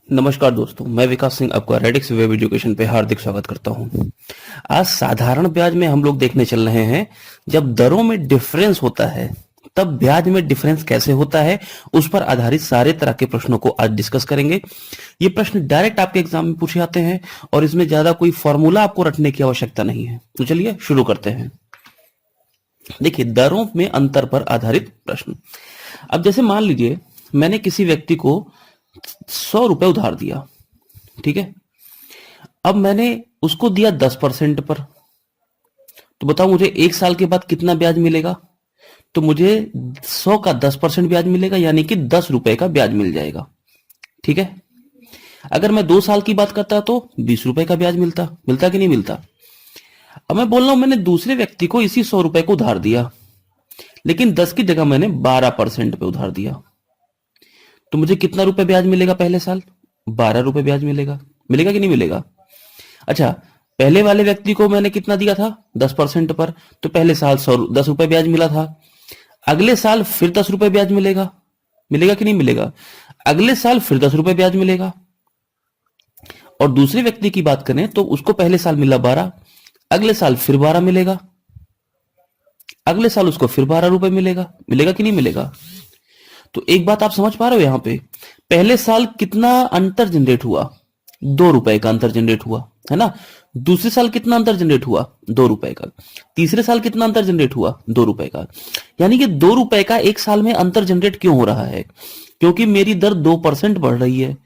नमस्कार दोस्तों, मैं विकास सिंह आपका रेडिक्स वेब एजुकेशन पे हार्दिक स्वागत करता हूं। आज साधारण ब्याज में हम लोग देखने चल रहे हैं, जब दरों में डिफरेंस होता है तब ब्याज में डिफरेंस कैसे होता है, उस पर आधारित सारे तरह के प्रश्नों को आज डिस्कस करेंगे। ये प्रश्न डायरेक्ट आपके एग्जाम में पूछे जाते हैं और इसमें ज्यादा कोई फॉर्मूला आपको रटने की आवश्यकता नहीं है। तो चलिए शुरू करते हैं। देखिए, दरों में अंतर पर आधारित प्रश्न। अब जैसे मान लीजिए मैंने किसी व्यक्ति को 100 रुपए उधार दिया, ठीक है। अब मैंने उसको दिया 10% पर, तो बताओ मुझे 1 साल के बाद कितना ब्याज मिलेगा। तो मुझे 100 का 10% ब्याज मिलेगा, यानी कि 10 रुपए का ब्याज मिल जाएगा, ठीक है। अगर मैं 2 साल की बात करता तो 20 रुपए का ब्याज मिलता मिलता कि नहीं मिलता। अब मैं बोल रहा हूं मैंने दूसरे व्यक्ति को इसी 100 रुपए को उधार दिया, लेकिन 10 की जगह मैंने 12% पे उधार दिया। तो मुझे कितना रुपए ब्याज मिलेगा पहले साल? 12 रुपए ब्याज मिलेगा। मिलेगा कि नहीं मिलेगा? अच्छा, पहले वाले व्यक्ति को मैंने कितना दिया था? 10% पर, तो पहले साल 10 रुपए ब्याज मिला था। अगले साल फिर 10 रुपए ब्याज मिलेगा। मिलेगा कि नहीं मिलेगा? अगले साल फिर 10 रुपए ब्याज मिलेगा। और दूसरे व्यक्ति की बात करें तो उसको पहले साल मिला 12, अगले साल फिर 12 मिलेगा, अगले साल उसको फिर 12 रुपए मिलेगा। मिलेगा कि नहीं मिलेगा? तो एक बात आप समझ पा रहे हो यहां पे, पहले साल कितना अंतर जनरेट हुआ? 2 रुपए का अंतर जनरेट हुआ, है ना। दूसरे साल कितना अंतर जनरेट हुआ? 2 रुपए का। तीसरे साल कितना अंतर जनरेट हुआ? 2 रुपए का। यानी कि 2 रुपए का एक साल में अंतर जनरेट क्यों हो रहा है? क्योंकि मेरी दर 2% बढ़ रही है,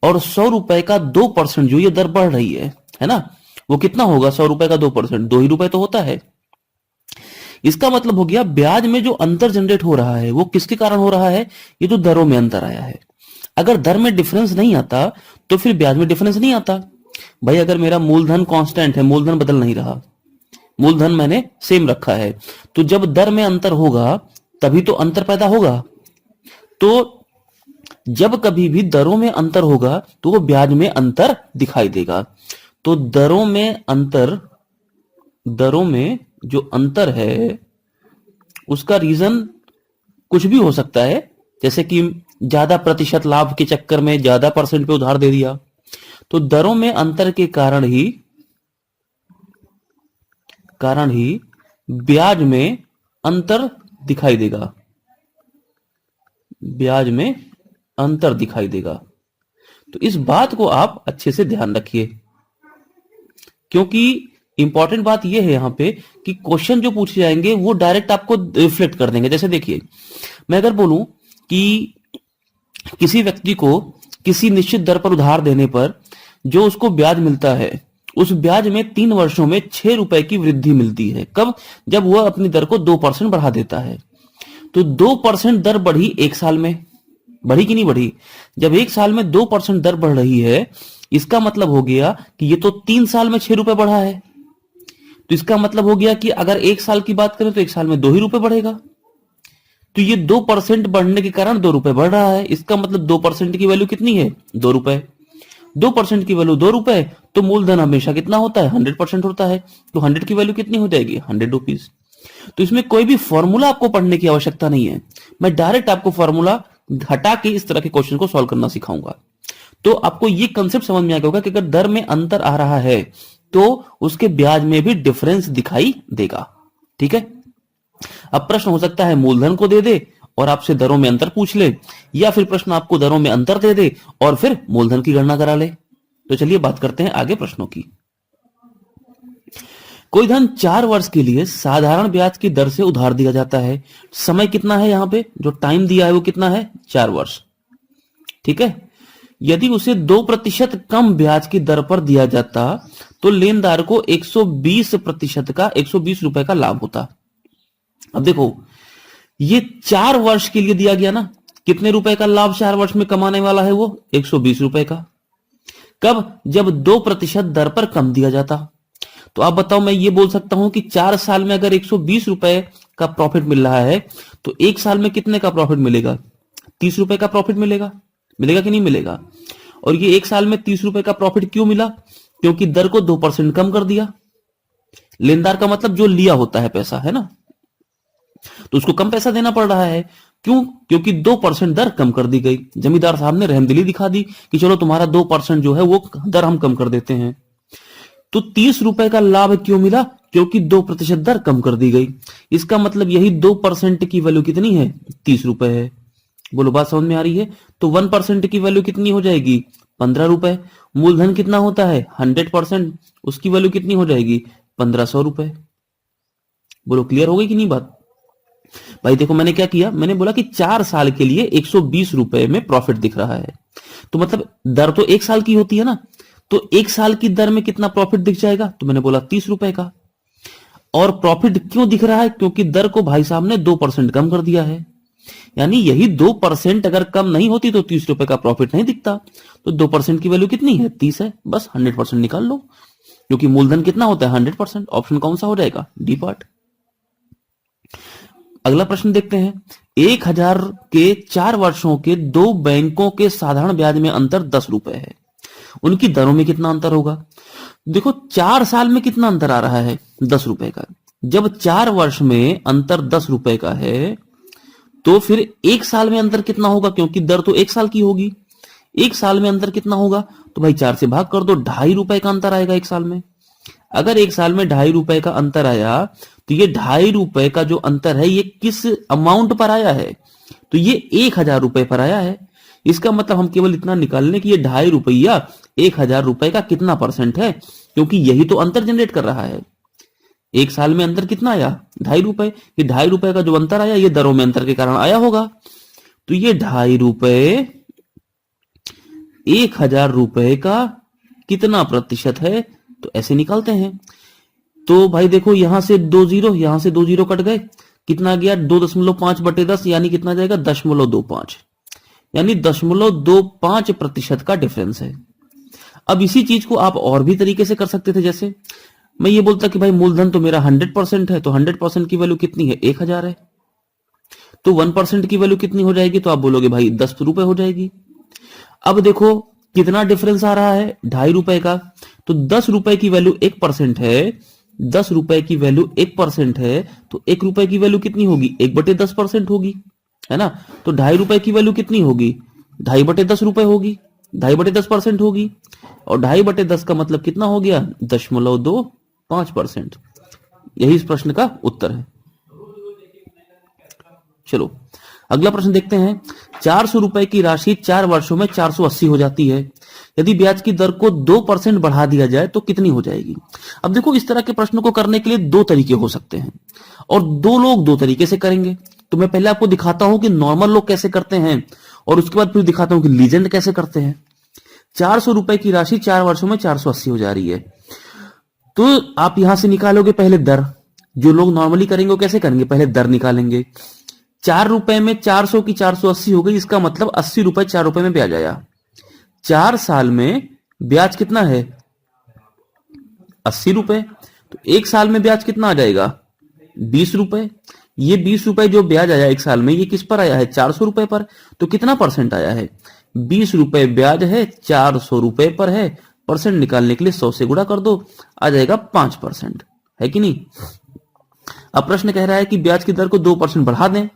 और 100 रुपए का 2% जो ये दर बढ़ रही है ना, वो कितना होगा? 100 रुपए का 2%, 2 ही रुपए तो होता है। इसका मतलब हो गया ब्याज में जो अंतर जनरेट हो रहा है वो किसके कारण हो रहा है? ये जो दरों में अंतर आया है। अगर दर में डिफरेंस नहीं आता तो फिर ब्याज में डिफरेंस नहीं आता। भाई, अगर मेरा मूलधन कांस्टेंट है, मूलधन बदल नहीं रहा, मूलधन मैंने सेम रखा है, तो जब दर में अंतर होगा तभी तो अंतर पैदा होगा। तो जब कभी भी दरों में अंतर होगा तो वो ब्याज में अंतर दिखाई देगा। तो दरों में जो अंतर है उसका रीजन कुछ भी हो सकता है, जैसे कि ज्यादा प्रतिशत लाभ के चक्कर में ज्यादा परसेंट पे उधार दे दिया। तो दरों में अंतर के कारण ही ब्याज में अंतर दिखाई देगा। ब्याज में अंतर दिखाई देगा। तो इस बात को आप अच्छे से ध्यान रखिए, क्योंकि इंपॉर्टेंट बात यह है यहां पे कि क्वेश्चन जो पूछे जाएंगे वो डायरेक्ट आपको रिफ्लेक्ट कर देंगे। जैसे देखिए, मैं अगर बोलूं कि किसी व्यक्ति को किसी निश्चित दर पर उधार देने पर जो उसको ब्याज मिलता है, उस ब्याज में 3 वर्षों में 6 रुपए की वृद्धि मिलती है। कब? जब वह अपनी दर को 2% बढ़ा देता है। तो 2% दर बढ़ी 1 साल में, बढ़ी कि नहीं बढ़ी? जब 1 साल में 2% दर बढ़ रही है, इसका मतलब हो गया कि ये तो 3 साल में 6 रुपए बढ़ा है। तो इसका मतलब हो गया कि अगर 1 साल की बात करें तो 1 साल में 2 ही रुपए बढ़ेगा। तो ये 2% बढ़ने के कारण 2 रुपए बढ़ रहा है। इसका मतलब 2% की वैल्यू कितनी है? 2 रुपए। 2% की वैल्यू 2 रुपए, तो मूलधन हमेशा कितना होता है? 100% होता है। तो 100 की वैल्यू कितनी हो जाएगी? 100 रुपीज। तो इसमें कोई भी फॉर्मूला आपको पढ़ने की आवश्यकता नहीं है। मैं डायरेक्ट आपको फॉर्मूला हटा के इस तरह के क्वेश्चन को सॉल्व करना सिखाऊंगा। तो आपको ये कंसेप्ट समझ में आ गया होगा कि अगर दर में अंतर आ रहा है तो उसके ब्याज में भी डिफरेंस दिखाई देगा, ठीक है। अब प्रश्न हो सकता है मूलधन को दे दे और आपसे दरों में अंतर पूछ ले, या फिर प्रश्न आपको दरों में अंतर दे दे और फिर मूलधन की गणना करा ले। तो चलिए बात करते हैं आगे प्रश्नों की। कोई धन 4 वर्ष के लिए साधारण ब्याज की दर से उधार दिया जाता है। समय कितना है? यहां पे जो टाइम दिया है वो कितना है? 4 वर्ष, ठीक है। यदि उसे 2% कम ब्याज की दर पर दिया जाता तो लेनदार को 120% का 120 रुपए का लाभ होता। अब देखो, ये 4 वर्ष के लिए दिया गया ना, कितने रुपए का लाभ 4 वर्ष में कमाने वाला है वो? 120 रुपए का। कब? जब 2% दर पर कम दिया जाता। तो आप बताओ, मैं ये बोल सकता हूं कि 4 साल में अगर 120 रुपए का प्रॉफिट मिल रहा है तो 1 साल में कितने का प्रॉफिट मिलेगा? 30 रुपए का प्रॉफिट मिलेगा। मिलेगा कि नहीं मिलेगा? और ये 1 साल में 30 रुपए का प्रॉफिट क्यों मिला? क्योंकि दर को 2% कम कर दिया। लेनदार का मतलब जो लिया होता है पैसा, है ना, तो उसको कम पैसा देना पड़ रहा है। क्यों? क्योंकि 2% दर कम कर दी गई। जमींदार साहब ने रहमदिली दिखा दी कि चलो तुम्हारा 2% जो है वो दर हम कम कर देते हैं। तो 30 रुपए का लाभ क्यों मिला? क्योंकि 2% दर कम कर दी गई। इसका मतलब यही 2% की वैल्यू कितनी है? 30 रुपए है। बोलो बात समझ में आ रही है? तो 1% की वैल्यू कितनी हो जाएगी? 15 रुपए। मूलधन कितना होता है? 100%, उसकी वैल्यू कितनी हो जाएगी? 1500 रुपए। बोलो क्लियर हो गई कि नहीं बात? भाई देखो मैंने क्या किया, मैंने बोला कि 4 साल के लिए 120 रुपए में प्रॉफिट दिख रहा है। तो मतलब दर तो 1 साल की होती है ना, तो 1 साल की दर में कितना प्रॉफिट दिख जाएगा? तो मैंने बोला 30 रुपए का। और प्रॉफिट क्यों दिख रहा है? क्योंकि दर को भाई साहब ने 2% कम कर दिया है। यानी यही 2% अगर कम नहीं होती तो 30 रुपए का प्रॉफिट नहीं दिखता। तो 2% की वैल्यू कितनी है? 30 है। बस 100% निकाल लो, क्योंकि मूलधन कितना होता है? 100%। ऑप्शन कौन सा हो जाएगा? D part. अगला प्रश्न देखते हैं। 1000 के 4 वर्षों के 2 बैंकों के साधारण ब्याज में अंतर 10 रुपए है। उनकी दरों में कितना अंतर होगा? देखो 4 साल में कितना अंतर आ रहा है? 10 रुपए का। जब 4 वर्ष में अंतर 10 रुपए का है, तो फिर 1 साल में अंतर कितना होगा? क्योंकि दर तो 1 साल की होगी। 1 साल में अंतर कितना होगा? तो भाई 4 से भाग कर दो, 2.5 रुपए का अंतर आएगा 1 साल में। अगर 1 साल में 2.5 रुपए का अंतर आया, तो ये 2.5 रुपए का जो अंतर है ये किस अमाउंट पर आया है? तो ये 1000 रुपए पर आया है। इसका मतलब हम केवल इतना निकाल लें कि ये 2.5 रुपया 1000 रुपए का कितना परसेंट है, क्योंकि यही तो अंतर जनरेट कर रहा है। 1 साल में अंतर कितना आया? 2.5 रुपए। ये 2.5 रुपए का जो अंतर आया ये दरों में अंतर के कारण आया होगा। तो ये 2.5 रुपए 1000 रुपए का कितना प्रतिशत है? तो ऐसे निकालते हैं। तो भाई देखो यहां से 2 जीरो, यहां से 2 जीरो कट गए, कितना गया? 2.5/10, यानी कितना जाएगा? 0.25, यानी 0.25% का डिफरेंस है। अब इसी चीज को आप और भी तरीके से कर सकते थे। जैसे मैं ये बोलता कि भाई मूलधन तो मेरा 100% है, तो 100% की वैल्यू कितनी है? 1000 है। तो 1% की वैल्यू कितनी हो जाएगी? तो आप बोलोगे भाई 10 रुपए हो जाएगी। अब देखो कितना डिफरेंस आ रहा है? 2.5 रुपए का। तो 10 रुपए की वैल्यू 1% है, 10 रुपए की वैल्यू 1% है, तो 1 रुपए की वैल्यू कितनी होगी? 1/10% होगी, है ना? तो 2.5 रुपए की वैल्यू कितनी होगी? 2.5/10 रुपए होगी, 2.5/10% होगी। और 2.5/10 का मतलब कितना हो गया? 0.25%। यही इस प्रश्न का उत्तर है। चलो अगला प्रश्न देखते हैं। 400 रुपए की राशि 4 वर्षों में 480 हो जाती है। यदि ब्याज की दर को 2% बढ़ा दिया जाए तो कितनी हो जाएगी? अब देखो इस तरह के प्रश्न को करने के लिए 2 तरीके हो सकते हैं, और 2 लोग 2 तरीके से करेंगे। तो मैं पहले आपको दिखाता हूं कि नॉर्मल लोग कैसे करते हैं, और उसके बाद फिर दिखाता हूं कि लीजेंड कैसे करते हैं। 400 रुपए की राशि 4 वर्षों में 480 हो जा रही है। तो आप यहां से निकालोगे पहले दर। जो लोग नॉर्मली करेंगे वो कैसे करेंगे? पहले दर निकालेंगे। 4 रुपए में 400 की 480 हो गई, इसका मतलब 80 रुपए 4 रुपए में ब्याज आया। 4 साल में ब्याज कितना है? 80 रुपए। तो 1 साल में ब्याज कितना आ जाएगा? 20 रुपए। ये 20 रुपए जो ब्याज आया 1 साल में, ये किस पर आया है? 400 रुपए पर। तो कितना परसेंट आया है? 20 रुपए ब्याज है, 400 रुपए पर है। परसेंट निकालने के लिए 100 से गुणा कर दो, आ जाएगा 5%, है कि नहीं? अब प्रश्न कह रहा है कि ब्याज की दर को 2% बढ़ा दें।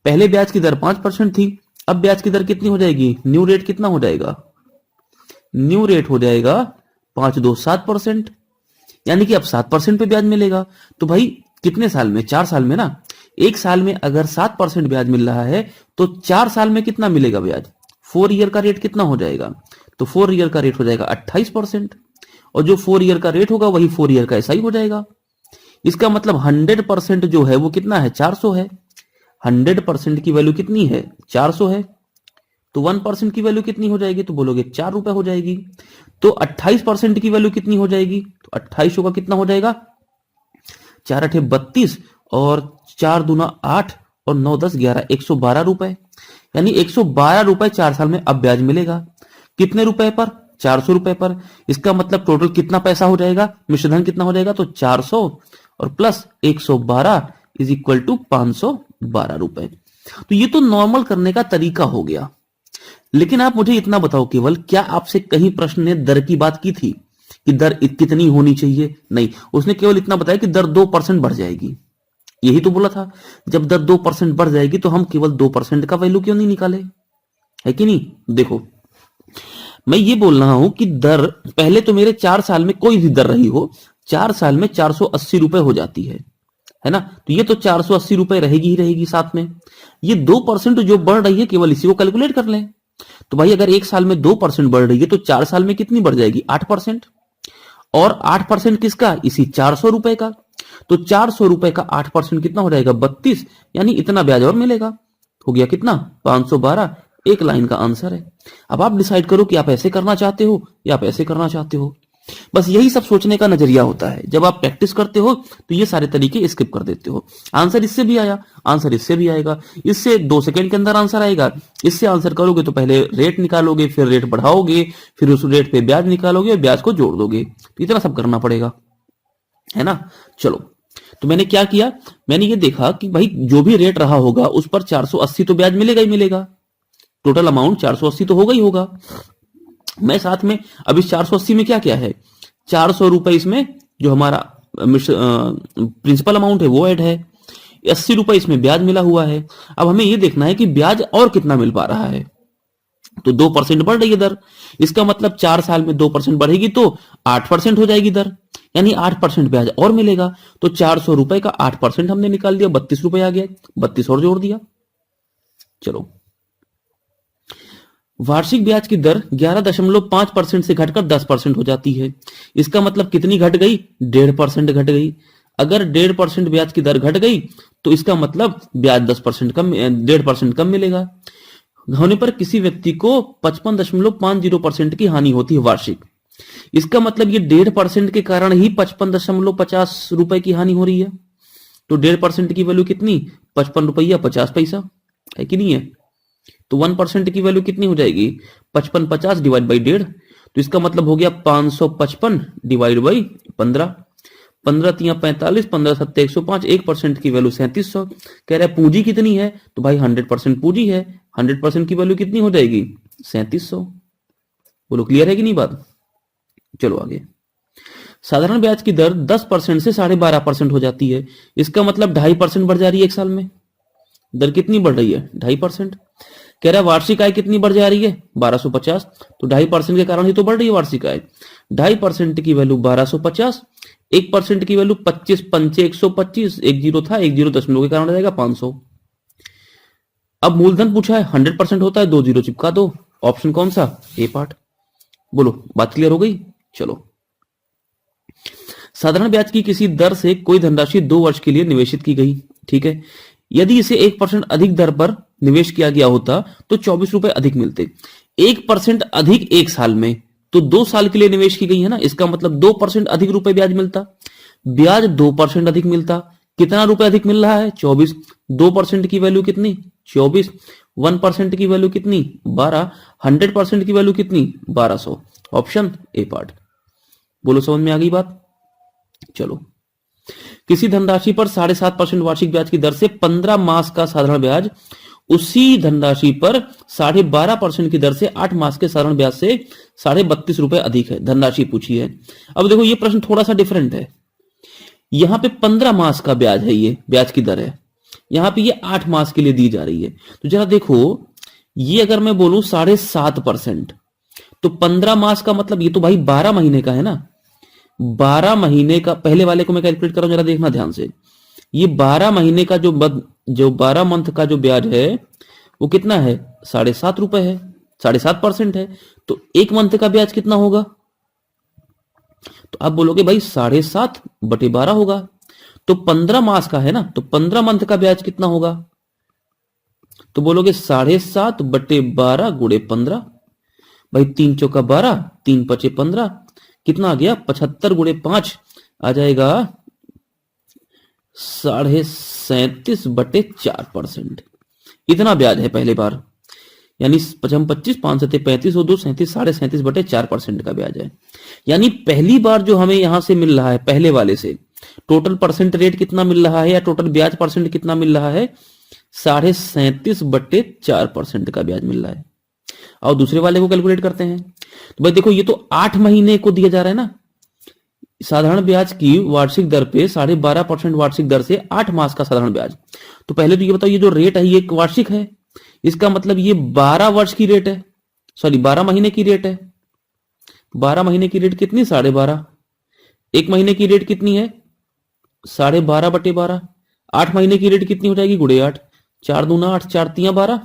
पहले ब्याज की दर 5% थी, अब ब्याज की दर कितनी हो जाएगी? न्यू रेट कितना हो जाएगा? न्यू रेट हो जाएगा 5 2 7%, यानी कि अब 7% पे ब्याज मिलेगा। तो भाई कितने साल में? 4 साल में ना। 1 साल में अगर 7% ब्याज मिल रहा है, तो 4 साल में कितना मिलेगा ब्याज? 4 ईयर का रेट कितना हो जाएगा? तो 4 ईयर का रेट हो जाएगा 28%, और जो 4 ईयर का रेट होगा वही 4 ईयर का ऐसा ही हो जाएगा। इसका मतलब 100% जो है वो कितना है? 400 है। 100% की वैल्यू कितनी है? 400 है। तो 1% की वैल्यू कितनी हो जाएगी? तो बोलोगे 4 रुपए हो जाएगी। तो 28% की वैल्यू कितनी हो जाएगी? तो 28 होगा, कितना हो जाएगा? 4 8 32, और 4 दूना 8, और 9 10 11, 112 रुपए। यानी 112 रुपए 4 साल में अब ब्याज मिलेगा। कितने रुपए पर? 400 रुपए पर। इसका मतलब टोटल कितना पैसा हो जाएगा? मिश्रधन कितना हो जाएगा? तो 400 और प्लस 112 इज इक्वल टू 512 रुपए। तो ये तो नॉर्मल करने का तरीका हो गया। लेकिन आप मुझे इतना बताओ केवल, क्या आपसे कहीं प्रश्न ने दर की बात की थी कि दर कितनी होनी चाहिए? नहीं, उसने केवल इतना बताया कि दर 2% बढ़ जाएगी। यही तो बोला था, जब दर 2% बढ़ जाएगी तो हम केवल 2% का वैल्यू क्यों नहीं निकाले, है कि नहीं। देखो मैं ये बोल रहा हूं कि दर पहले तो मेरे 4 साल में कोई भी दर रही हो, 4 साल में 480 रुपए हो जाती है ना। तो ये तो 480 रुपए रहेगी ही रहेगी। साथ में ये 2% जो बढ़ रही है केवल इसी को कैलकुलेट कर लें। तो भाई अगर 1 साल में 2% बढ़ रही है तो 4 साल में कितनी बढ़ जाएगी, 8%। और 8% किसका, इसी 400 रुपए का। तो 400 रुपए का 8% कितना हो जाएगा, 32, यानी इतना ब्याज और मिलेगा। हो गया कितना, 512। एक लाइन का आंसर है। अब आप डिसाइड करो कि आप ऐसे करना चाहते हो या आप ऐसे करना चाहते हो। बस यही सब सोचने का नजरिया होता है। जब आप प्रैक्टिस करते हो तो ये सारे तरीके स्किप कर देते हो। आंसर इससे भी आया, आंसर इससे भी आएगा, इससे 2 सेकंड के अंदर आंसर आएगा। इससे आंसर करोगे तो पहले रेट निकालोगे, फिर रेट बढ़ाओगे, फिर उस रेट पे ब्याज निकालोगे और ब्याज को जोड़ दोगे। तो इतना सब करना पड़ेगा, है ना। चलो तो मैंने क्या किया, मैंने ये देखा कि भाई जो भी रेट रहा होगा उस पर 480 तो ब्याज मिलेगा ही मिलेगा। टोटल अमाउंट 480 तो होगा ही होगा। मैं साथ में अब इस 480 में क्या क्या है, 400 रुपए इसमें जो हमारा प्रिंसिपल अमाउंट है वो ऐड है, 80 रुपए इसमें ब्याज मिला हुआ है। अब हमें ये देखना है कि ब्याज और कितना मिल पा रहा है। तो 2% बढ़ रही है दर, इसका मतलब 4 साल में 2% बढ़ेगी तो 8% हो जाएगी दर, यानी 8% ब्याज और मिलेगा। तो 400 रुपए का 8% हमने निकाल दिया, 32 रुपए आ गया, 32 और जोड़ दिया। चलो वार्षिक ब्याज की दर 11.5% से घटकर 10% हो जाती है। इसका मतलब कितनी घट गई, 1.5% घट गई। अगर 1.5% ब्याज की दर घट गई तो इसका मतलब ब्याज 10% कम, 1.5% कम मिलेगा। होने पर किसी व्यक्ति को 55.50% की हानि होती है वार्षिक। इसका मतलब ये 1.5% के कारण ही 55.50 रुपए की हानि हो रही है। तो 1.5% की वैल्यू कितनी, 55 रुपया 50 पैसा, है कि नहीं है। तो 1% की वैल्यू कितनी हो जाएगी, 55 50 डिवाइड बाई 1.5। तो इसका मतलब हो गया 555 डिवाइड बाई 15, 15 तिया 45, 15 सत्ते 105, 1% की वैल्यू 3700। कह रहा है पूंजी कितनी है, तो भाई 100% पूंजी है, 100% की वैल्यू कितनी हो जाएगी, 3700। बोलो क्लियर है कि नहीं बात। चलो आगे। साधारण ब्याज की दर 10% से 12.5% हो जाती है। इसका मतलब 2.5% बढ़ जा रही है एक साल में। दर कितनी बढ़ रही है, 2.5%। कह रहा है वार्षिक आय कितनी बढ़ जा रही है, 1250। तो 2.5% के कारण ही तो बढ़ रही है वार्षिक आय। 2.5% की वैल्यू 1250, 1% की वैल्यू 25 पंचे 125, एक जीरो था, एक जीरो दशमलव के कारण आ जाएगा 500। अब मूलधन पूछा है, 100% होता है, 2 जीरो चिपका दो। ऑप्शन कौन सा, ए पार्ट। बोलो बात क्लियर हो गई। चलो साधारण ब्याज की किसी दर से कोई धनराशि 2 वर्ष के लिए निवेशित की गई, ठीक है। यदि इसे 1% अधिक दर पर निवेश किया गया होता तो 24 रुपए अधिक मिलते। 1% अधिक एक साल में, तो 2 साल के लिए निवेश की गई है ना, इसका मतलब 2% अधिक रुपए ब्याज मिलता। ब्याज 2% अधिक मिलता, कितना रुपए अधिक मिल रहा है, 24। 2% की वैल्यू कितनी, 24। 1% की वैल्यू कितनी, 12। 100% की वैल्यू कितनी, 1200। Option A part. बोलो समझ में आ गई बात। चलो किसी धनराशि पर 7.5% वार्षिक ब्याज की दर से 15 मास का साधारण ब्याज उसी धनराशि पर 12.5% की दर से 8 मास के साधारण ब्याज से 32.5 रुपए अधिक है। धनराशि पूछी है। अब देखो ये प्रश्न थोड़ा सा डिफरेंट है। यहां पे 15 मास का ब्याज है, ये ब्याज की दर है। यहां पे ये 8 मास के लिए दी जा रही है। तो जरा देखो, ये अगर मैं बोलूं 7.5%, तो 15 मास का मतलब ये तो भाई 12 महीने का है ना। 12 महीने का, पहले वाले को मैं कैलकुलेट कर रहा हूं, जरा देखना ध्यान से। ये 12 महीने का जो 12 मंथ का जो ब्याज है वो कितना है, 7.5 रुपए है, 7.5% है। तो एक मंथ का ब्याज कितना होगा, तो आप बोलोगे भाई 7.5/12 होगा। तो 15 मास का है ना, तो 15 मंथ का ब्याज कितना होगा, तो बोलोगे 7.5/12 गुणे 15। भाई 3 चौका 12, 3 पचे 15, कितना आ गया, 75 गुणे 5 आ जाएगा 37.5/4%। इतना ब्याज है पहले बार, यानी 25, 5 सत्ते 35 और 2 37, 37.5% का ब्याज है। यानी पहली बार जो हमें यहां से मिल रहा है, पहले वाले से टोटल परसेंट रेट कितना मिल रहा है, या टोटल ब्याज परसेंट कितना मिल रहा है, 37.5% का ब्याज मिल रहा है। और दूसरे वाले को कैलकुलेट करते हैं। तो भाई देखो, ये तो 8 महीने को दिया जा रहा है ना, साधारण ब्याज की वार्षिक दर पे 12.5% वार्षिक दर से 8 मास का साधारण ब्याज। तो पहले तो ये बताओ, ये जो रेट है ये वार्षिक है, इसका मतलब ये 12 वर्ष की रेट है, सॉरी 12 महीने की रेट है। 12 महीने की रेट कितनी? 12.5। एक महीने की रेट कितनी है? 12.5/12। 8 महीने की रेट कितनी हो जाएगी? गुणे 8। 4 दूना 8, 4 तियां 12,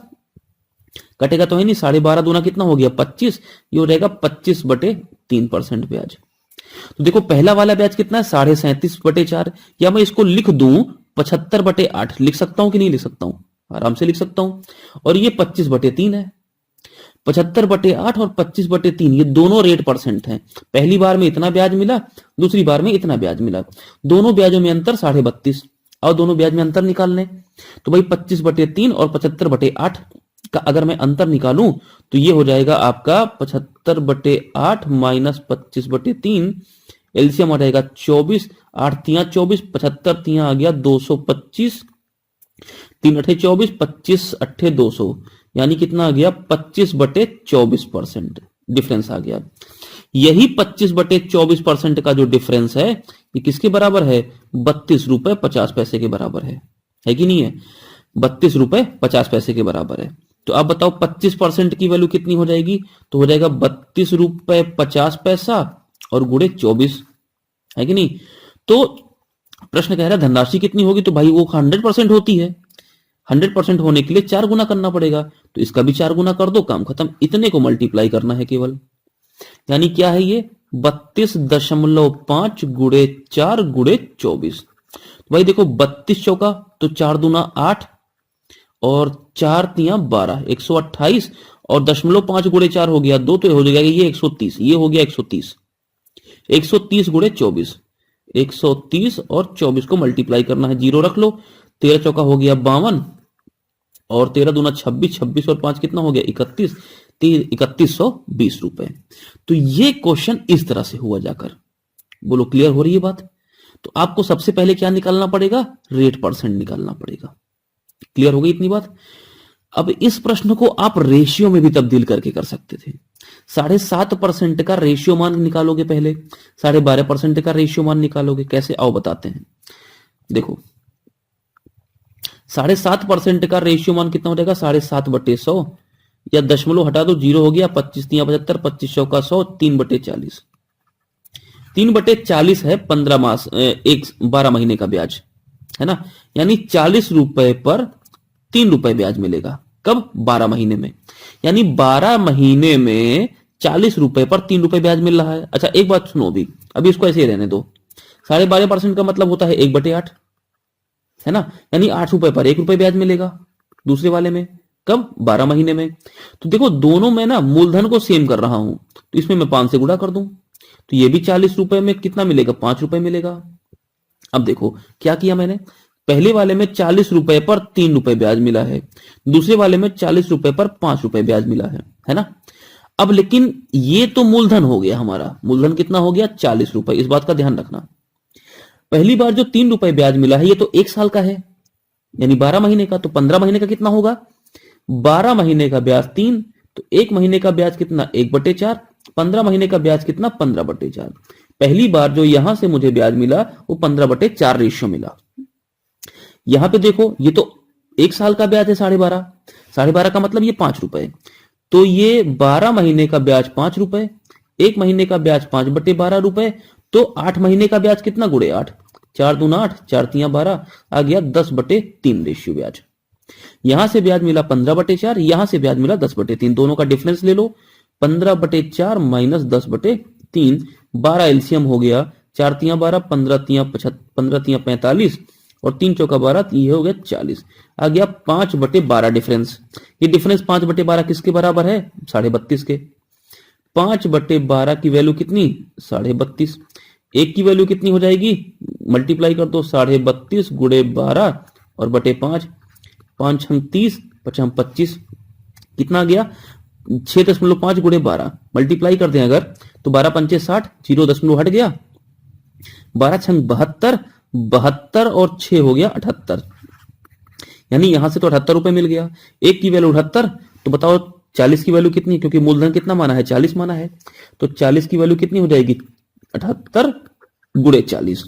कटेगा तो है नहीं। 12.5 दूना कितना हो गया? 25। ये हो जाएगा 25/3% ब्याज। तो देखो पहला वाला ब्याज कितना है? 37.5/4, या मैं इसको लिख दूं 75/8। लिख सकता हूं कि नहीं लिख सकता हूं? आराम से लिख सकता हूं। और ये 25/3 है। 75/8 और 25/3 ये दोनों रेट परसेंट हैं। पहली बार में इतना ब्याज मिला, दूसरी बार में इतना ब्याज मिला। दोनों ब्याजों में अंतर 32.5। और दोनों ब्याज में अंतर निकाल लें तो भाई 25/3 और 75/8 का अगर मैं अंतर निकालूं तो ये हो जाएगा आपका 75/8 माइनस 25/3। एलसीएम आ जाएगा 24। 8 तियां 24, 75 तियां आ गया 225, 3 अठे 24, 25 अठे 200, यानी कितना आ गया? 25/24% डिफरेंस आ गया। यही 25/24% का जो डिफरेंस है ये किसके बराबर है? 32.50 रुपए के बराबर है कि नहीं है? 32.50 रुपए के बराबर है। तो आप बताओ 25% की वैल्यू कितनी हो जाएगी? तो हो जाएगा 32.50 रुपए और गुणे 24, है कि नहीं? तो प्रश्न कह रहा है धनराशि कितनी होगी, तो भाई वो 100% होती है। 100% होने के लिए 4 गुना करना पड़ेगा, तो इसका भी 4 गुना कर दो, काम खत्म। इतने को मल्टीप्लाई करना है केवल, यानी क्या है ये? 32.5 गुणे 4 गुणे 24। तो भाई देखो 32 चौका तो 4 दूना 8 और 4 तियां 12, 128 और 0.5 गुणे 4 हो गया 2, तो हो जाएगा ये 130। ये हो गया 130। 130 गुणे 24, 130 और 24 को मल्टीप्लाई करना है, जीरो रख लो। 13 चौका हो गया 52 और 13 दूना 26, 26 और 5 कितना हो गया? 31, 3120 रुपए। तो ये क्वेश्चन इस तरह से हुआ जाकर। बोलो क्लियर हो रही है बात? तो आपको सबसे पहले क्या निकालना पड़ेगा? रेट परसेंट निकालना पड़ेगा। क्लियर हो गई इतनी बात? अब इस प्रश्न को आप रेशियो में भी तब्दील करके कर सकते थे। 7.5% का रेशियो मान निकालोगे, पहले 12.5% का रेशियो मान निकालोगे। कैसे? आओ बताते हैं। देखो 7.5% का रेशियो मान कितना हो जाएगा? 7.5/100, या दशमलव हटा दो, जीरो हो गया। 25 तियां 75, 25 चौका 100, 3/40। 3/40 है 15 मास, 12 महीने का ब्याज है ना, यानी 40 रुपए पर 3 रुपए ब्याज मिलेगा। कब? 12 महीने में। यानी 12 महीने में 40 रुपए पर 3 रुपए ब्याज मिल रहा है। अच्छा एक बात सुनो, अभी इसको ऐसे ही रहने दो। 12.5% का मतलब होता है 1/8, है ना, यानी 8 रुपए पर 1 रुपए ब्याज मिलेगा दूसरे वाले में। कब? 12 महीने में। तो देखो दोनों में ना मूलधन को सेम कर रहा हूं, तो इसमें मैं 5 से गुणा कर दूं, तो ये भी 40 रुपए में कितना मिलेगा? 5 रुपए मिलेगा। अब देखो क्या किया मैंने, पहले वाले में 40 रुपए पर 3 रुपए ब्याज मिला है, दूसरे वाले में 40 रुपए पर 5 रुपए ब्याज मिला है ना। अब लेकिन ये तो मूलधन हो गया हमारा, मूलधन कितना हो गया? 40 रुपए। इस बात का ध्यान रखना, पहली बार जो 3 रुपए ब्याज मिला है ये तो 1 साल का है, यानी 12 महीने का, तो 15 महीने का कितना होगा? 12 महीने का ब्याज 3, तो 1 महीने का ब्याज कितना? 1/4। 15 महीने का ब्याज कितना? 15/4। पहली बार जो यहां से मुझे ब्याज मिला वो 15/4 रेशियो मिला। यहां पे देखो ये तो 1 साल का ब्याज है 12.5, 12.5 का मतलब ये 5 रुपए, तो ये 12 महीने का ब्याज 5 रुपए, 1 महीने का ब्याज 5/12 रुपए, तो 8 महीने का ब्याज कितना? गुणे 8, 4 दूना 8, 4 तियां 12, आ गया 10/3 रेशियो ब्याज। यहां से ब्याज मिला 15/4, यहां से ब्याज मिला 10/3, दोनों का डिफरेंस ले लो। 15/4 माइनस 10/3, 12 एलसीएम हो गया, 4 तियां 12, 15 तियां 45 और 3 चौका 12, ये हो गया 40, आ गया 5/12 डिफरेंस। ये डिफरेंस 5/12 किसके बराबर है? 32.5 के। 5/12 की वैल्यू कितनी? 32.5। एक की वैल्यू कितनी हो जाएगी? मल्टीप्लाई कर दो, 32.5 गुणे 12 और बटे 5, 5 छंग 30, 5 25, कितना आ गया? 6.5 गुणे 12 मल्टीप्लाई कर दें अगर तो 12 पंचे 60, 0 दशमलव हट गया, 12 छंग 72, 72 और 6 हो गया 78, यानी यहां से तो 78 रुपए मिल गया। एक की वैल्यू 78, तो बताओ 40 की वैल्यू कितनी? क्योंकि मूलधन कितना माना है? 40 माना है, तो 40 की वैल्यू कितनी हो जाएगी? 78 गुणे 40,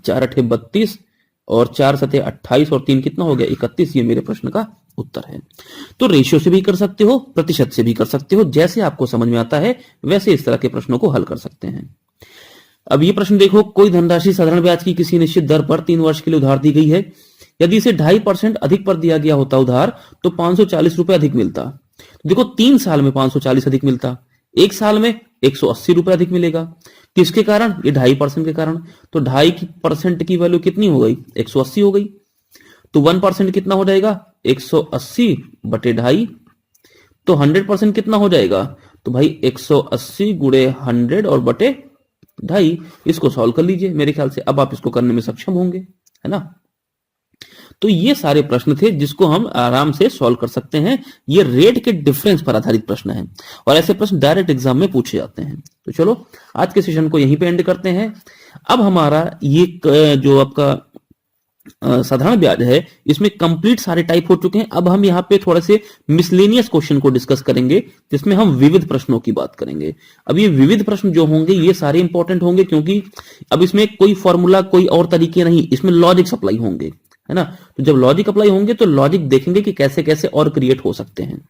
4 अठे 32 और 4 सते 28 और 3 कितना हो गया 31। ये मेरे प्रश्न का उत्तर है। तो रेशियो से भी कर सकते हो, प्रतिशत से भी कर सकते हो, जैसे आपको समझ में आता है वैसे इस तरह के प्रश्नों को हल कर सकते हैं। अब ये प्रश्न देखो, कोई धनराशि साधारण ब्याज की किसी निश्चित दर पर 3 वर्ष के लिए उधार दी गई है। यदि इसे 2.5% अधिक पर दिया गया होता उधार तो 540 रुपए अधिक मिलता। देखो 3 साल में 540 अधिक मिलता, 1 साल में 180 रुपए अधिक मिलेगा। किसके कारण? ये 2.5% के कारण। तो 2.5% की वैल्यू कितनी हो गई? 180 हो गई। तो 1% कितना हो जाएगा? 180 बटे 2.5। तो 100% कितना हो जाएगा? तो भाई 180 गुणे 100 और बटे 2.5। इसको सॉल्व कर लीजिए, मेरे ख्याल से अब आप इसको करने में सक्षम होंगे, है ना। तो ये सारे प्रश्न थे जिसको हम आराम से सॉल्व कर सकते हैं। ये रेट के डिफरेंस पर आधारित प्रश्न है और ऐसे प्रश्न डायरेक्ट एग्जाम में पूछे जाते हैं। तो चलो आज के सेशन को यहीं पे एंड करते हैं। अब हमारा ये जो आपका साधारण ब्याज है इसमें कंप्लीट सारे टाइप हो चुके हैं। अब हम यहाँ पे थोड़े से मिसलेनियस क्वेश्चन को डिस्कस करेंगे जिसमें हम विविध प्रश्नों की बात करेंगे। अब ये विविध प्रश्न जो होंगे ये सारे इंपॉर्टेंट होंगे क्योंकि अब इसमें कोई फॉर्मूला कोई और तरीके नहीं, इसमें लॉजिक सप्लाई होंगे, है ना। तो जब लॉजिक अप्लाई होंगे तो लॉजिक देखेंगे कि कैसे कैसे और क्रिएट हो सकते हैं।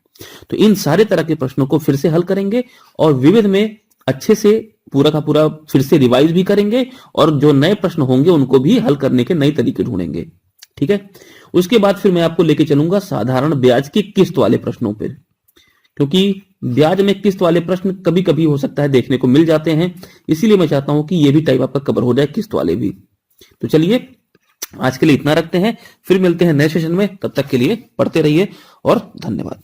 तो इन सारे तरह के प्रश्नों को फिर से हल करेंगे और विविध में अच्छे से पूरा का पूरा फिर से रिवाइज भी करेंगे और जो नए प्रश्न होंगे उनको भी हल करने के नए तरीके ढूंढेंगे, ठीक है। उसके बाद फिर मैं आपको लेके चलूंगा साधारण ब्याज की किस्त वाले प्रश्नों पर, क्योंकि ब्याज में किस्त वाले प्रश्न कभी कभी हो सकता है देखने को मिल जाते हैं, इसीलिए मैं चाहता हूं कि ये भी टाइप आपका कवर हो जाए, किस्त वाले भी। तो चलिए आज के लिए इतना रखते हैं, फिर मिलते हैं नए सेशन में। तब तक के लिए पढ़ते रहिए और धन्यवाद।